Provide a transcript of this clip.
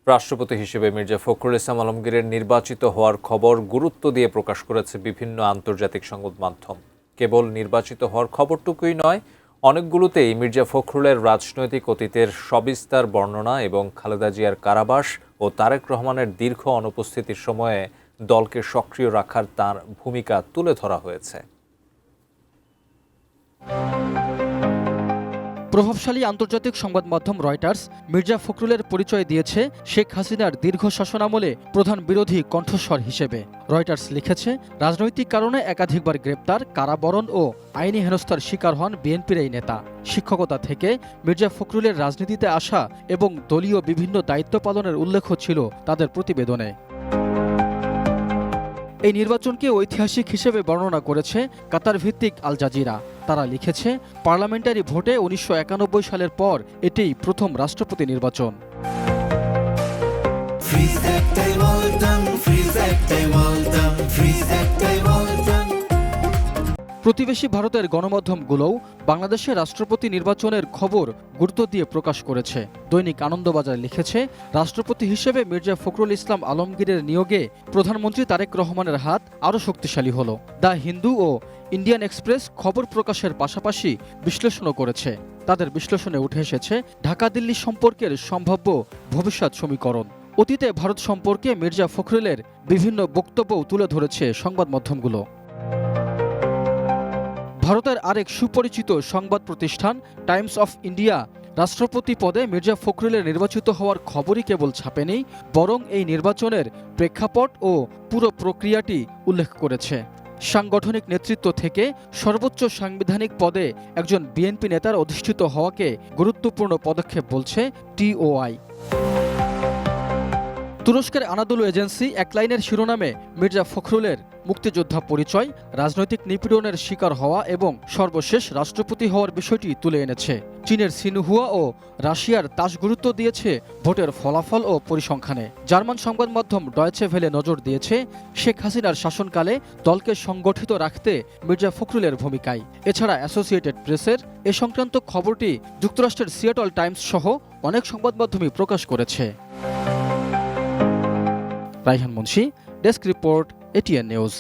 রাষ্ট্রপতি হিসেবে মির্জা ফখরুল ইসলাম আলমগীরের নির্বাচিত হওয়ার খবর গুরুত্ব দিয়ে প্রকাশ করেছে বিভিন্ন আন্তর্জাতিক সংবাদ মাধ্যম। কেবল নির্বাচিত হওয়ার খবরটুকুই নয়, অনেকগুলোতেই মির্জা ফখরুলের রাজনৈতিক অতীতের সবিস্তার বর্ণনা এবং খালেদা জিয়ার কারাবাস ও তারেক রহমানের দীর্ঘ অনুপস্থিতির সময়ে দলকে সক্রিয় রাখার তাঁর ভূমিকা তুলে ধরা হয়েছে। প্রভাবশালী আন্তর্জাতিক সংবাদ মাধ্যম রয়টার্স মির্জা ফখরুলের পরিচয় দিয়েছে শেখ হাসিনার দীর্ঘ শাসনামলে প্রধান বিরোধী কণ্ঠস্বর হিসেবে। রয়টার্স লিখেছে, রাজনৈতিক কারণে একাধিকবার গ্রেপ্তার, কারাবরণ ও আইনি হেনস্থার শিকার হন বিএনপির এই নেতা। শিক্ষকতা থেকে মির্জা ফখরুলের রাজনীতিতে আসা এবং দলীয় বিভিন্ন দায়িত্ব পালনের উল্লেখও ছিল তাদের প্রতিবেদনে। এই নির্বাচনকে ঐতিহাসিক হিসেবে বর্ণনা করেছে কাতার ভিত্তিক আল জাজিরা। তারা লিখেছে, পার্লামেন্টারি ভোটে ১৯৯১ সালের পর এটিই প্রথম রাষ্ট্রপতি নির্বাচন। প্রতিবেশী ভারতের গণমাধ্যমগুলোও বাংলাদেশের রাষ্ট্রপতি নির্বাচনের খবর গুরুত্ব দিয়ে প্রকাশ করেছে। দৈনিক আনন্দবাজার লিখেছে, রাষ্ট্রপতি হিসেবে মির্জা ফখরুল ইসলাম আলমগীরের নিয়োগে প্রধানমন্ত্রী তারেক রহমানের হাত আরও শক্তিশালী হল। দ্য হিন্দু ও ইন্ডিয়ান এক্সপ্রেস খবর প্রকাশের পাশাপাশি বিশ্লেষণও করেছে। তাদের বিশ্লেষণে উঠে এসেছে ঢাকা দিল্লি সম্পর্কের সম্ভাব্য ভবিষ্যৎ সমীকরণ। অতীতে ভারত সম্পর্কে মির্জা ফখরুলের বিভিন্ন বক্তব্যও তুলে ধরেছে সংবাদ মাধ্যমগুলো। ভারতের আরেক সুপরিচিত সংবাদ প্রতিষ্ঠান টাইমস অফ ইন্ডিয়া রাষ্ট্রপতি পদে মির্জা ফখরুলের নির্বাচিত হওয়ার খবরই কেবল ছাপেনি, বরং এই নির্বাচনের প্রেক্ষাপট ও পুরো প্রক্রিয়াটি উল্লেখ করেছে। সাংগঠনিক নেতৃত্ব থেকে সর্বোচ্চ সাংবিধানিক পদে একজন বিএনপি নেতার অধিষ্ঠিত হওয়াকে গুরুত্বপূর্ণ পদক্ষেপ বলছে টিওআই। তুরস্কের আনাদোলু এজেন্সি এক লাইনের শিরোনামে মির্জা ফখরুলের মুক্তিযোদ্ধা পরিচয়, রাজনৈতিক নিপীড়নের শিকার হওয়া এবং সর্বশেষ রাষ্ট্রপতি হওয়ার বিষয়টি তুলে এনেছে। চীনের সিনহুয়া ও রাশিয়ার তাস গুরুত্ব দিয়েছে ভোটের ফলাফল ও পরিসংখ্যানে। জার্মান সংবাদ মাধ্যম ডয়েচে ভেলে নজর দিয়েছে শেখ হাসিনার শাসনকালে দলকে সংগঠিত রাখতে মির্জা ফখরুলের ভূমিকায়। এছাড়া অ্যাসোসিয়েটেড প্রেসের এ সংক্রান্ত খবরটি যুক্তরাষ্ট্রের সিয়াটল টাইমস সহ অনেক সংবাদ মাধ্যমই প্রকাশ করেছে। Raihan Munshi, desk report, ATN news.